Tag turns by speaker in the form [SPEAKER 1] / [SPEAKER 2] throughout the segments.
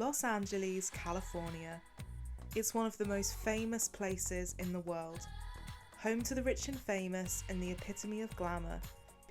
[SPEAKER 1] Los Angeles, California. It's one of the most famous places in the world. Home to the rich and famous and the epitome of glamour,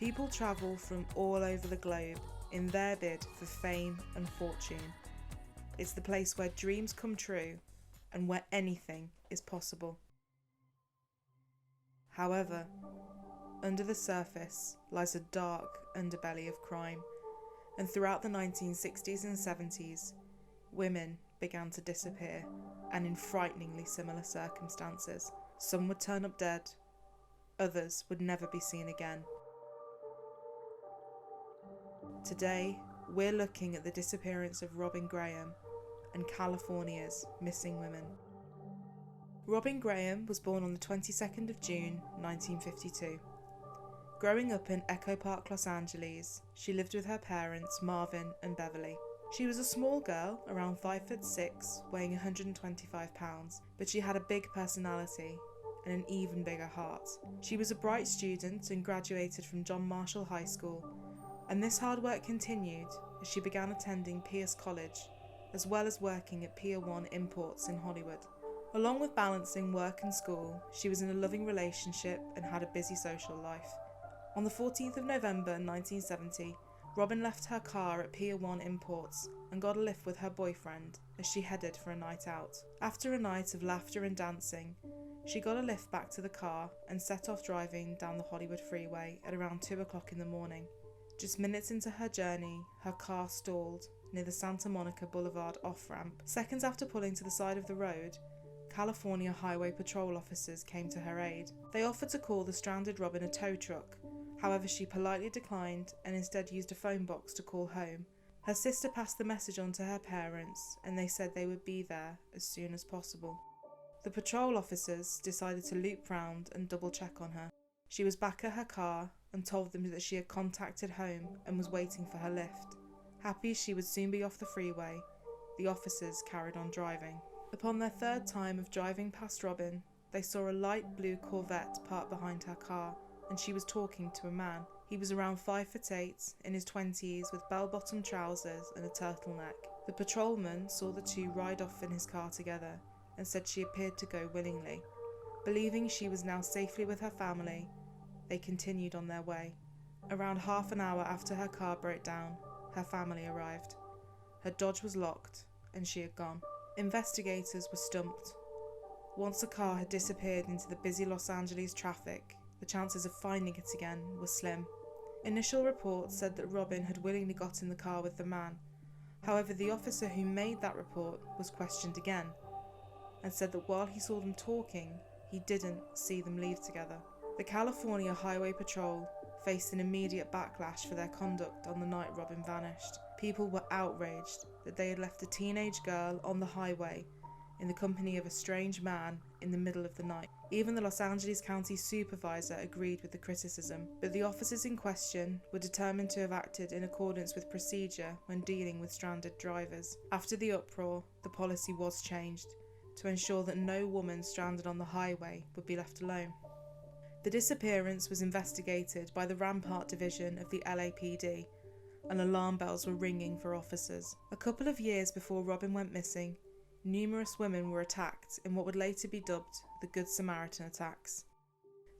[SPEAKER 1] people travel from all over the globe in their bid for fame and fortune. It's the place where dreams come true and where anything is possible. However, under the surface lies a dark underbelly of crime, and throughout the 1960s and 70s, women began to disappear, and in frighteningly similar circumstances. Some would turn up dead, others would never be seen again. Today, we're looking at the disappearance of Robin Graham and California's missing women. Robin Graham was born on the 22nd of June 1952. Growing up in Echo Park, Los Angeles, she lived with her parents Marvin and Beverly. She was a small girl, around 5'6", weighing 125 pounds, but she had a big personality and an even bigger heart. She was a bright student and graduated from John Marshall High School, and this hard work continued as she began attending Pierce College, as well as working at Pier 1 Imports in Hollywood. Along with balancing work and school, she was in a loving relationship and had a busy social life. On the 14th of November 1970, Robin left her car at Pier 1 Imports and got a lift with her boyfriend as she headed for a night out. After a night of laughter and dancing, she got a lift back to the car and set off driving down the Hollywood freeway at around 2 o'clock in the morning. Just minutes into her journey, her car stalled near the Santa Monica Boulevard off-ramp. Seconds after pulling to the side of the road, California Highway Patrol officers came to her aid. They offered to call the stranded Robin a tow truck. However, she politely declined and instead used a phone box to call home. Her sister passed the message on to her parents, and they said they would be there as soon as possible. The patrol officers decided to loop round and double check on her. She was back at her car and told them that she had contacted home and was waiting for her lift. Happy she would soon be off the freeway, the officers carried on driving. Upon their third time of driving past Robin, they saw a light blue Corvette parked behind her car, and she was talking to a man. He was around 5'8", in his 20s, with bell-bottom trousers and a turtleneck. The patrolman saw the two ride off in his car together and said she appeared to go willingly. Believing she was now safely with her family, they continued on their way. Around half an hour after her car broke down, her family arrived. Her Dodge was locked and she had gone. Investigators were stumped. Once the car had disappeared into the busy Los Angeles traffic, the chances of finding it again were slim. Initial reports said that Robin had willingly got in the car with the man. However, the officer who made that report was questioned again and said that while he saw them talking, he didn't see them leave together. The California Highway Patrol faced an immediate backlash for their conduct on the night Robin vanished. People were outraged that they had left a teenage girl on the highway in the company of a strange man in the middle of the night. Even the Los Angeles County supervisor agreed with the criticism, but the officers in question were determined to have acted in accordance with procedure when dealing with stranded drivers. After the uproar, the policy was changed to ensure that no woman stranded on the highway would be left alone. The disappearance was investigated by the Rampart Division of the LAPD, and alarm bells were ringing for officers. A couple of years before Robin went missing, numerous women were attacked in what would later be dubbed the Good Samaritan attacks.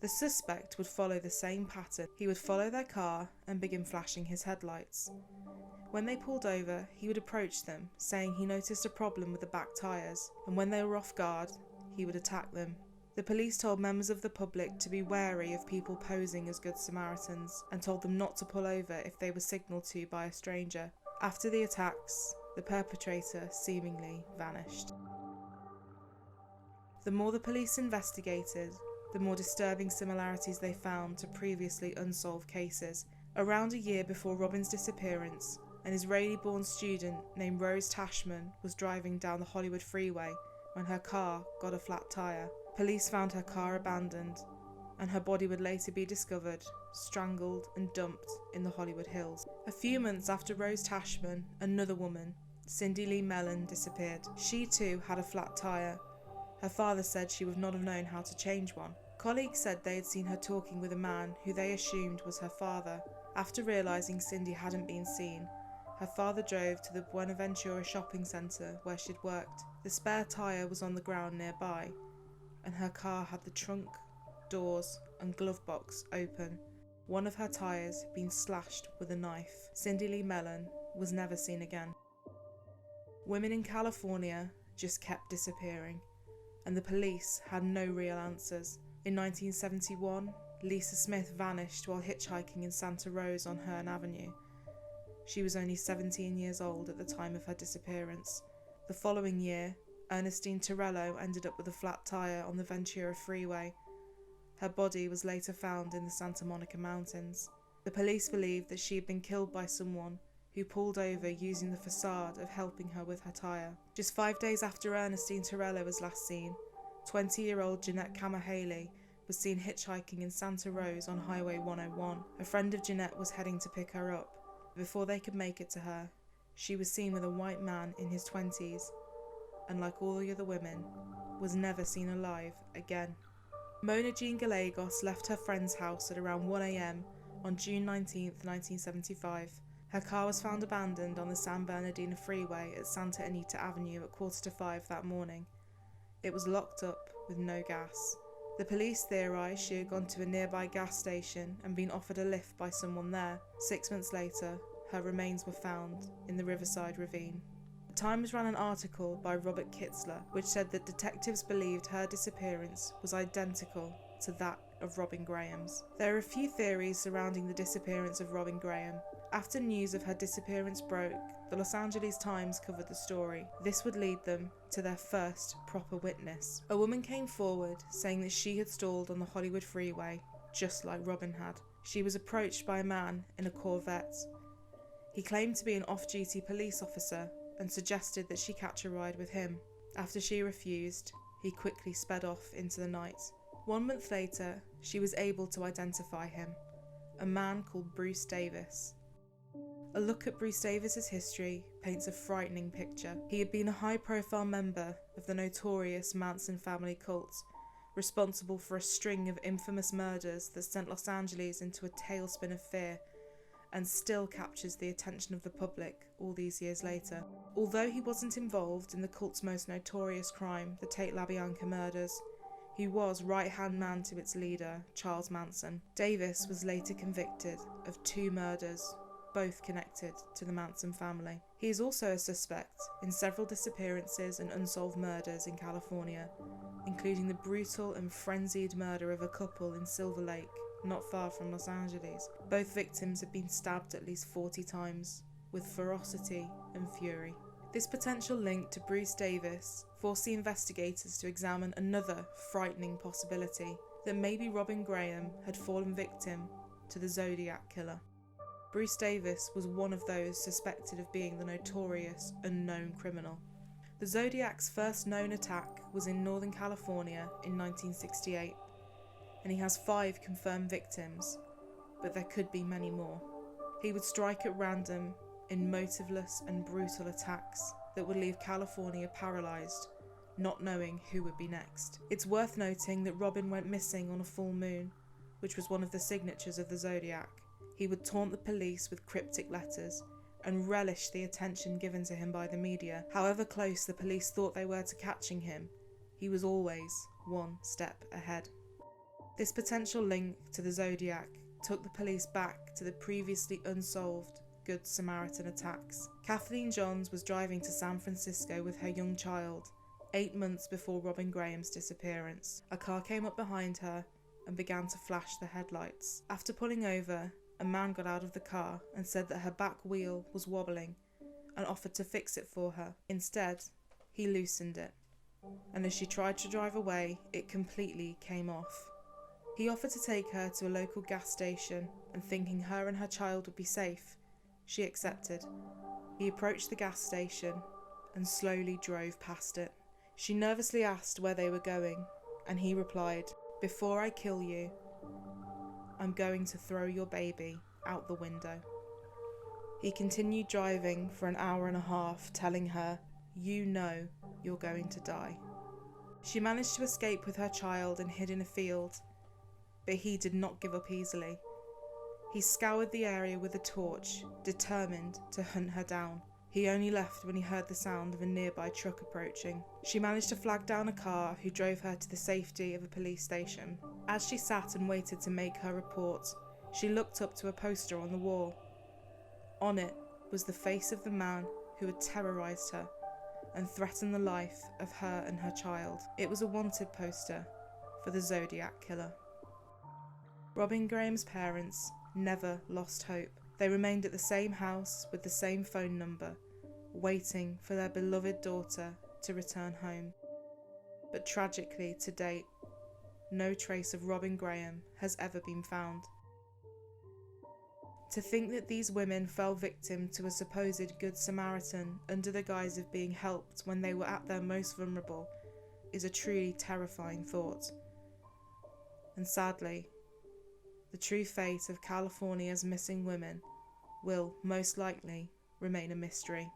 [SPEAKER 1] The suspect would follow the same pattern. He would follow their car and begin flashing his headlights. When they pulled over, he would approach them, saying he noticed a problem with the back tyres, and when they were off guard, he would attack them. The police told members of the public to be wary of people posing as Good Samaritans and told them not to pull over if they were signalled to by a stranger. After the attacks, the perpetrator seemingly vanished. The more the police investigated, the more disturbing similarities they found to previously unsolved cases. Around a year before Robin's disappearance, an Israeli-born student named Rose Tashman was driving down the Hollywood freeway when her car got a flat tyre. Police found her car abandoned, and her body would later be discovered, strangled and dumped in the Hollywood Hills. A few months after Rose Tashman, another woman, Cindy Lee Mellon, disappeared. She too had a flat tyre. Her father said she would not have known how to change one. Colleagues said they had seen her talking with a man who they assumed was her father. After realising Cindy hadn't been seen, her father drove to the Buenaventura shopping centre where she'd worked. The spare tyre was on the ground nearby, and her car had the trunk, doors, and glove box open. One of her tyres had been slashed with a knife. Cindy Lee Mellon was never seen again. Women in California just kept disappearing, and the police had no real answers. In 1971, Lisa Smith vanished while hitchhiking in Santa Rosa on Hearn Avenue. She was only 17 years old at the time of her disappearance. The following year, Ernestine Torello ended up with a flat tyre on the Ventura Freeway. Her body was later found in the Santa Monica Mountains. The police believed that she had been killed by someone who pulled over using the facade of helping her with her tyre. Just 5 days after Ernestine Torello was last seen, 20-year-old Jeanette Kamahaley was seen hitchhiking in Santa Rosa on Highway 101. A friend of Jeanette was heading to pick her up. Before they could make it to her, she was seen with a white man in his 20s, and like all the other women, was never seen alive again. Mona Jean Gallegos left her friend's house at around 1 a.m. on June 19, 1975. Her car was found abandoned on the San Bernardino Freeway at Santa Anita Avenue at 4:45 that morning. It was locked up with no gas. The police theorised she had gone to a nearby gas station and been offered a lift by someone there. 6 months later, her remains were found in the Riverside Ravine. The Times ran an article by Robert Kitzler which said that detectives believed her disappearance was identical to that of Robin Graham's. There are a few theories surrounding the disappearance of Robin Graham. After news of her disappearance broke, the Los Angeles Times covered the story. This would lead them to their first proper witness. A woman came forward saying that she had stalled on the Hollywood freeway, just like Robin had. She was approached by a man in a Corvette. He claimed to be an off-duty police officer and suggested that she catch a ride with him. After she refused, he quickly sped off into the night. 1 month later, she was able to identify him, a man called Bruce Davis. A look at Bruce Davis's history paints a frightening picture. He had been a high-profile member of the notorious Manson family cult, responsible for a string of infamous murders that sent Los Angeles into a tailspin of fear, and still captures the attention of the public all these years later. Although he wasn't involved in the cult's most notorious crime, the Tate LaBianca murders, he was right-hand man to its leader, Charles Manson. Davis was later convicted of 2 murders, both connected to the Manson family. He is also a suspect in several disappearances and unsolved murders in California, including the brutal and frenzied murder of a couple in Silver Lake, not far from Los Angeles. Both victims had been stabbed at least 40 times, with ferocity and fury. This potential link to Bruce Davis forced the investigators to examine another frightening possibility, that maybe Robin Graham had fallen victim to the Zodiac killer. Bruce Davis was one of those suspected of being the notorious unknown criminal. The Zodiac's first known attack was in Northern California in 1968, and he has 5 confirmed victims, but there could be many more. He would strike at random in motiveless and brutal attacks that would leave California paralysed, not knowing who would be next. It's worth noting that Robin went missing on a full moon, which was one of the signatures of the Zodiac. He would taunt the police with cryptic letters and relish the attention given to him by the media. However close the police thought they were to catching him, he was always one step ahead. This potential link to the Zodiac took the police back to the previously unsolved Good Samaritan attacks. Kathleen Johns was driving to San Francisco with her young child, 8 months before Robin Graham's disappearance. A car came up behind her and began to flash the headlights. After pulling over, a man got out of the car and said that her back wheel was wobbling and offered to fix it for her. Instead, he loosened it, and as she tried to drive away, it completely came off. He offered to take her to a local gas station, and thinking her and her child would be safe, she accepted. He approached the gas station and slowly drove past it. She nervously asked where they were going, and he replied, "Before I kill you, I'm going to throw your baby out the window." He continued driving for an hour and a half, telling her, "You know you're going to die." She managed to escape with her child and hid in a field, but he did not give up easily. He scoured the area with a torch, determined to hunt her down. He only left when he heard the sound of a nearby truck approaching. She managed to flag down a car who drove her to the safety of a police station. As she sat and waited to make her report, she looked up to a poster on the wall. On it was the face of the man who had terrorised her and threatened the life of her and her child. It was a wanted poster for the Zodiac killer. Robin Graham's parents never lost hope. They remained at the same house with the same phone number, waiting for their beloved daughter to return home. But tragically, to date, no trace of Robin Graham has ever been found. To think that these women fell victim to a supposed good Samaritan under the guise of being helped when they were at their most vulnerable is a truly terrifying thought. And sadly, the true fate of California's missing women will most likely remain a mystery.